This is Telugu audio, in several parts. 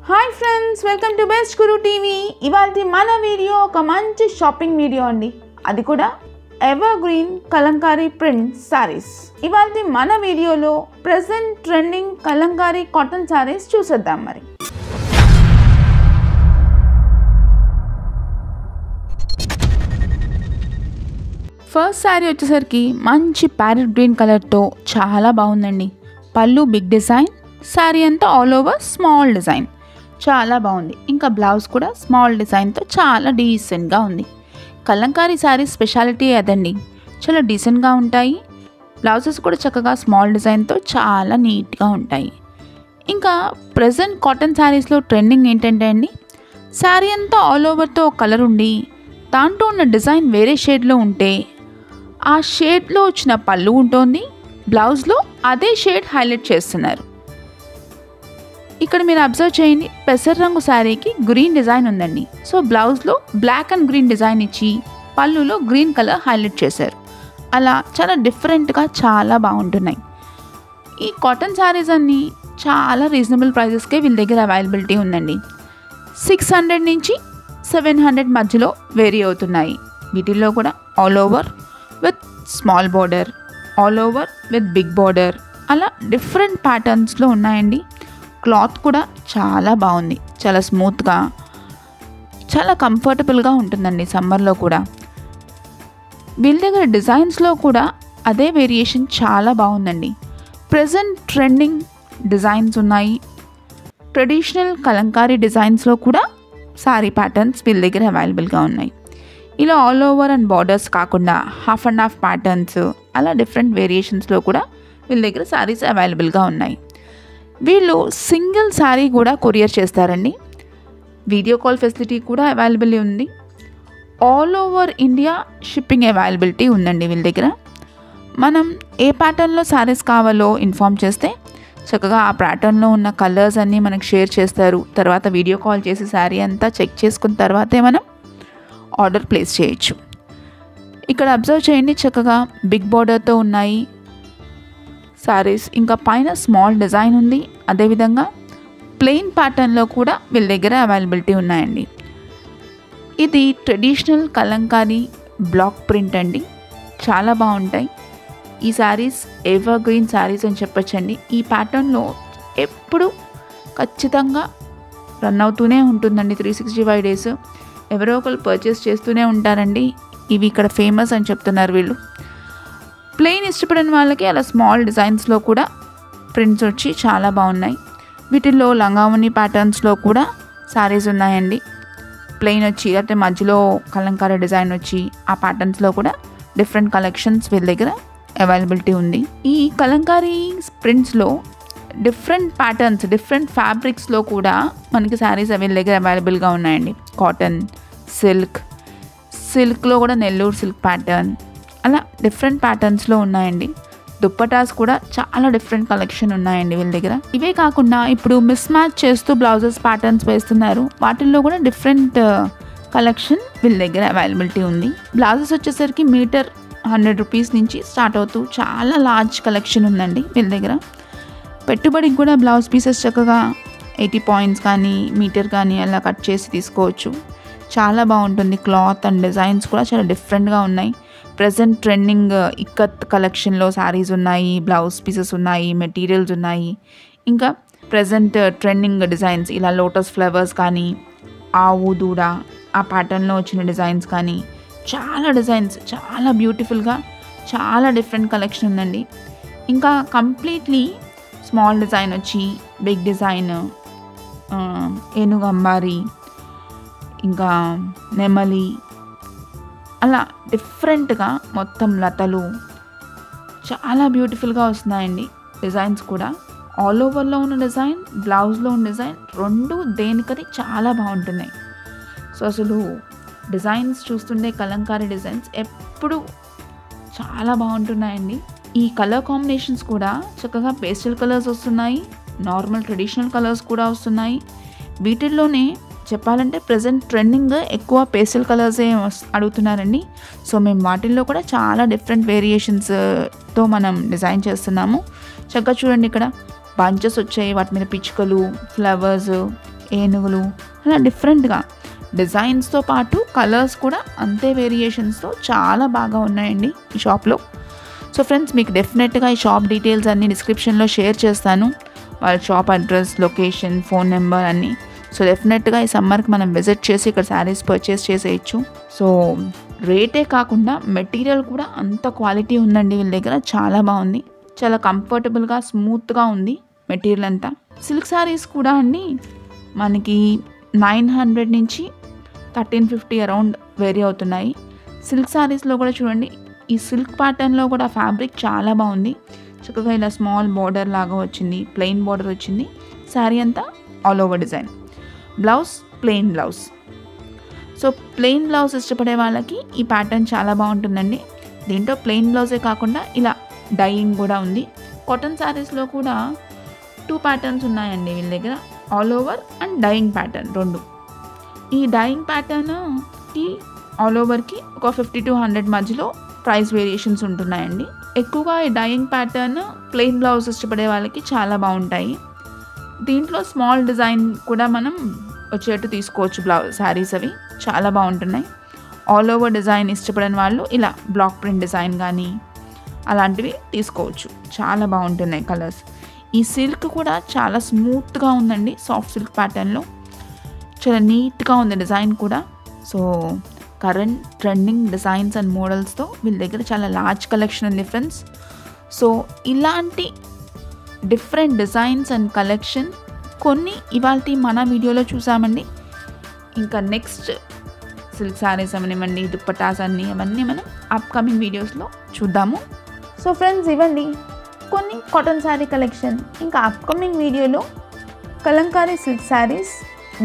Hi friends, welcome to best Guru TV. ఇవాళ మన వీడియో ఒక మంచి షాపింగ్ వీడియో అండి. అది కూడా ever green Kalamkari print saris. ఇవాళ మన వీడియోలో present trending Kalamkari cotton saris చూసేద్దాం. మరి ఫస్ట్ శారీ వచ్చేసరికి మంచి ప్యారెట్ గ్రీన్ కలర్తో చాలా బాగుందండి. పళ్ళు బిగ్ డిజైన్, శారీ అంతా ఆల్ ఓవర్ స్మాల్ డిజైన్, చాలా బాగుంది. ఇంకా బ్లౌజ్ కూడా స్మాల్ డిజైన్తో చాలా డీసెంట్గా ఉంది. కలంకారీ శారీ స్పెషాలిటీ అదండి, చాలా డీసెంట్గా ఉంటాయి. బ్లౌజెస్ కూడా చక్కగా స్మాల్ డిజైన్తో చాలా నీట్గా ఉంటాయి. ఇంకా ప్రజెంట్ కాటన్ శారీస్లో ట్రెండింగ్ ఏంటంటే అండి, శారీ అంతా ఆల్ ఓవర్తో కలర్ ఉండి దాంట్లో ఉన్న డిజైన్ వేరే షేడ్లో ఉంటే ఆ షేడ్లో వచ్చిన పళ్ళు ఉంటుంది, బ్లౌజ్లో అదే షేడ్ హైలైట్ చేస్తున్నారు. ఇక్కడ మీరు అబ్జర్వ్ చేయండి, పెసర్ రంగు శారీకి గ్రీన్ డిజైన్ ఉందండి. సో బ్లౌజ్లో బ్లాక్ అండ్ గ్రీన్ డిజైన్ ఇచ్చి పళ్ళులో గ్రీన్ కలర్ హైలైట్ చేశారు. అలా చాలా డిఫరెంట్గా చాలా బాగుంటున్నాయి. ఈ కాటన్ శారీస్ అన్నీ చాలా రీజనబుల్ ప్రైజెస్కే వీళ్ళ దగ్గర అవైలబిలిటీ ఉందండి. 600 నుంచి 700 మధ్యలో వేరీ అవుతున్నాయి. వీటిల్లో కూడా all over with small border, all over with big border, అలా డిఫరెంట్ ప్యాటర్న్స్లో ఉన్నాయండి. క్లాత్ కూడా చాలా బాగుంది, చాలా స్మూత్గా, చాలా కంఫర్టబుల్గా ఉంటుందండి సమ్మర్లో కూడా. వీళ్ళ దగ్గర డిజైన్స్లో కూడా అదే వేరియేషన్ చాలా బాగుందండి. ప్రజెంట్ ట్రెండింగ్ డిజైన్స్ ఉన్నాయి. ట్రెడిషనల్ కలంకారీ డిజైన్స్లో కూడా సారీ ప్యాటర్న్స్ వీళ్ళ దగ్గర అవైలబుల్గా ఉన్నాయి. ఇలా ఆల్ ఓవర్ అండ్ బార్డర్స్ కాకుండా హాఫ్ అండ్ హాఫ్ ప్యాటర్న్స్, అలా డిఫరెంట్ వేరియేషన్స్లో కూడా వీళ్ళ దగ్గర శారీస్ అవైలబుల్గా ఉన్నాయి. వీళ్ళు సింగిల్ శారీ కూడా కొరియర్ చేస్తారండి. వీడియో కాల్ ఫెసిలిటీ కూడా అవైలబుల్ ఉంది. All over India shipping availability ఉందండి వీళ్ళ దగ్గర. మనం ఏ ప్యాటర్న్లో శారీస్ కావాలో ఇన్ఫామ్ చేస్తే చక్కగా ఆ ప్యాటర్న్లో ఉన్న కలర్స్ అన్నీ మనకు షేర్ చేస్తారు. తర్వాత వీడియో కాల్ చేసి శారీ అంతా చెక్ చేసుకున్న తర్వాతే మనం ఆర్డర్ ప్లేస్ చేయొచ్చు. ఇక్కడ అబ్జర్వ్ చేయండి, చక్కగా బిగ్ బార్డర్తో ఉన్నాయి శారీస్. ఇంకా పైన స్మాల్ డిజైన్ ఉంది. అదేవిధంగా ప్లెయిన్ ప్యాటర్న్లో కూడా వీళ్ళ దగ్గర అవైలబిలిటీ ఉన్నాయండి. ఇది ట్రెడిషనల్ కలంకారీ బ్లాక్ ప్రింట్ అండి, చాలా బాగుంటాయి ఈ శారీస్. ఎవర్ గ్రీన్ శారీస్ అని చెప్పొచ్చండి. ఈ ప్యాటర్న్లో ఎప్పుడు ఖచ్చితంగా రన్ అవుతూనే ఉంటుందండి. 365 డేస్ ఎవరో ఒకరు పర్చేస్ చేస్తూనే ఉంటారండి. ఇవి ఇక్కడ ఫేమస్ అని చెప్తున్నారు వీళ్ళు. ప్లెయిన్ ఇష్టపడిన వాళ్ళకి అలా స్మాల్ డిజైన్స్లో కూడా ప్రింట్స్ వచ్చి చాలా బాగున్నాయి. వీటిల్లో లంగావని ప్యాటర్న్స్లో కూడా శారీస్ ఉన్నాయండి. ప్లెయిన్ వచ్చి లేకపోతే మధ్యలో కలంకారీ డిజైన్ వచ్చి ఆ ప్యాటర్న్స్లో కూడా డిఫరెంట్ కలెక్షన్స్ వీళ్ళ దగ్గర అవైలబిలిటీ ఉంది. ఈ కలంకారీ ప్రింట్స్లో డిఫరెంట్ ప్యాటర్న్స్, డిఫరెంట్ ఫ్యాబ్రిక్స్లో కూడా మనకి శారీస్ వీళ్ళ దగ్గర అవైలబుల్గా ఉన్నాయండి. కాటన్, సిల్క్లో కూడా నెల్లూరు సిల్క్ ప్యాటర్న్, అలా డిఫరెంట్ ప్యాటర్న్స్లో ఉన్నాయండి. దుప్పటాస్ కూడా చాలా డిఫరెంట్ కలెక్షన్ ఉన్నాయండి వీళ్ళ దగ్గర. ఇవే కాకుండా ఇప్పుడు మిస్ మ్యాచ్ చేస్తూ బ్లౌజెస్ ప్యాటర్న్స్ వేస్తున్నారు. వాటిల్లో కూడా డిఫరెంట్ కలెక్షన్ వీళ్ళ దగ్గర అవైలబిలిటీ ఉంది. బ్లౌజెస్ వచ్చేసరికి మీటర్ 100 రూపీస్ నుంచి స్టార్ట్ అవుతూ చాలా లార్జ్ కలెక్షన్ ఉందండి వీళ్ళ దగ్గర. పెట్టుబడికి కూడా బ్లౌజ్ పీసెస్ చక్కగా 80 పాయింట్స్ కానీ మీటర్ కానీ అలా కట్ చేసి తీసుకోవచ్చు. చాలా బాగుంటుంది. క్లాత్ అండ్ డిజైన్స్ కూడా చాలా డిఫరెంట్గా ఉన్నాయి. ప్రజెంట్ ట్రెండింగ్ ఇక్కత్ కలెక్షన్లో శారీస్ ఉన్నాయి, బ్లౌజ్ పీసెస్ ఉన్నాయి, మెటీరియల్స్ ఉన్నాయి. ఇంకా ప్రజెంట్ ట్రెండింగ్ డిజైన్స్ ఇలా లోటస్ ఫ్లవర్స్ కానీ, ఆవు దూడ ఆ ప్యాటర్న్లో వచ్చిన డిజైన్స్ కానీ, చాలా డిజైన్స్ చాలా బ్యూటిఫుల్గా చాలా డిఫరెంట్ కలెక్షన్ ఉందండి. ఇంకా కంప్లీట్లీ స్మాల్ డిజైన్ వచ్చి బిగ్ డిజైన్, ఏనుగు అంబారి, ఇంకా నెమలి, అలా డిఫరెంట్గా మొత్తం లతలు చాలా బ్యూటిఫుల్గా వస్తున్నాయండి. డిజైన్స్ కూడా ఆల్ ఓవర్లో ఉన్న డిజైన్, బ్లౌజ్లో ఉన్న డిజైన్ రెండు దేనికది చాలా బాగుంటున్నాయి. సో అసలు డిజైన్స్ చూస్తుండే కలంకారీ డిజైన్స్ ఎప్పుడు చాలా బాగుంటున్నాయండి. ఈ కలర్ కాంబినేషన్స్ కూడా చక్కగా పేస్టల్ కలర్స్ వస్తున్నాయి, నార్మల్ ట్రెడిషనల్ కలర్స్ కూడా వస్తున్నాయి. వీటిల్లోనే చెప్పాలంటే ప్రజెంట్ ట్రెండింగ్ ఎక్కువ పేస్టల్ కలర్సే అడుగుతున్నారండి. సో మేము వాటిల్లో కూడా చాలా డిఫరెంట్ వేరియేషన్స్తో మనం డిజైన్ చేస్తున్నాము. చక్కగా చూడండి, ఇక్కడ బంచెస్ వచ్చాయి, వాటి మీద పిచ్చుకలు, ఫ్లవర్స్, ఏనుగులు అలా డిఫరెంట్గా డిజైన్స్తో పాటు కలర్స్ కూడా అంతే వేరియేషన్స్తో చాలా బాగా ఉన్నాయండి ఈ షాప్లో. సో ఫ్రెండ్స్, మీకు డెఫినెట్గా ఈ షాప్ డీటెయిల్స్ అన్నీ డిస్క్రిప్షన్లో షేర్ చేస్తాను, వాళ్ళ shop address, location, phone number అన్నీ. సో డెఫినెట్గా ఈ సమ్మర్కి మనం విజిట్ చేసి ఇక్కడ శారీస్ పర్చేస్ చేసేయచ్చు. సో రేటే కాకుండా మెటీరియల్ కూడా అంత క్వాలిటీ ఉందండి వీళ్ళ దగ్గర. చాలా బాగుంది, చాలా కంఫర్టబుల్గా స్మూత్గా ఉంది మెటీరియల్ అంతా. సిల్క్ శారీస్ కూడా అండి మనకి 900 నుంచి 1350 అరౌండ్ వేరీ అవుతున్నాయి. సిల్క్ శారీస్లో కూడా చూడండి, ఈ సిల్క్ ప్యాటర్న్లో కూడా ఫ్యాబ్రిక్ చాలా బాగుంది. చక్కగా ఇలా స్మాల్ బార్డర్ లాగా వచ్చింది, ప్లెయిన్ బార్డర్ వచ్చింది. శారీ అంతా all over design. Blouse plain blouse. So plain blouse ఇష్టపడే వాళ్ళకి ఈ ప్యాటర్న్ చాలా బాగుంటుందండి. దీంట్లో ప్లెయిన్ బ్లౌజే కాకుండా ఇలా డైయింగ్ కూడా ఉంది. కాటన్ శారీస్లో కూడా 2 ప్యాటర్న్స్ ఉన్నాయండి వీళ్ళ దగ్గర, all over and dyeing pattern 2. ఈ డైయింగ్ ప్యాటర్న్కి ఆల్ ఓవర్కి ఒక 50 to 100 మధ్యలో ప్రైస్ వేరియేషన్స్ ఉంటున్నాయండి. ఎక్కువగా ఈ డైయింగ్ ప్యాటర్న్ ప్లెయిన్ బ్లౌజ్ ఇష్టపడే వాళ్ళకి చాలా బాగుంటాయి. దీంట్లో స్మాల్ డిజైన్ కూడా మనం వచ్చేట్టు తీసుకోవచ్చు. బ్లౌజ్ శారీస్ అవి చాలా బాగుంటున్నాయి. ఆల్ ఓవర్ డిజైన్ ఇష్టపడని వాళ్ళు ఇలా బ్లాక్ ప్రింట్ డిజైన్ కానీ అలాంటివి తీసుకోవచ్చు. చాలా బాగుంటున్నాయి కలర్స్. ఈ సిల్క్ కూడా చాలా స్మూత్గా ఉందండి, సాఫ్ట్ సిల్క్ ప్యాటర్న్లో చాలా నీట్గా ఉంది డిజైన్ కూడా. So current trending designs and మోడల్స్తో వీళ్ళ దగ్గర చాలా లార్జ్ కలెక్షన్ ఉంది ఫ్రెండ్స్. సో ఇలాంటి డిఫరెంట్ డిజైన్స్ అండ్ కలెక్షన్ కొన్ని ఇవాళ మన వీడియోలో చూసామండి. ఇంకా నెక్స్ట్ సిల్క్ శారీస్ అవనివ్వండి, దుప్పటాస్ అన్నీ అవన్నీ మనం అప్కమింగ్ వీడియోస్లో చూద్దాము. సో ఫ్రెండ్స్, ఇవ్వండి కొన్ని కాటన్ శారీ కలెక్షన్. ఇంకా అప్కమింగ్ వీడియోలో కలంకారీ సిల్క్ శారీస్,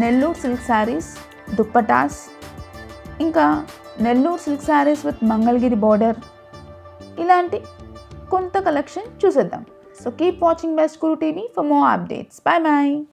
నెల్లూరు సిల్క్ శారీస్, దుప్పటాస్, ఇంకా Nellore silk saris with Mangalagiri border, ఇలాంటి కొంత కలెక్షన్ చూసేద్దాం. So keep watching Best Guru TV for more updates. Bye bye.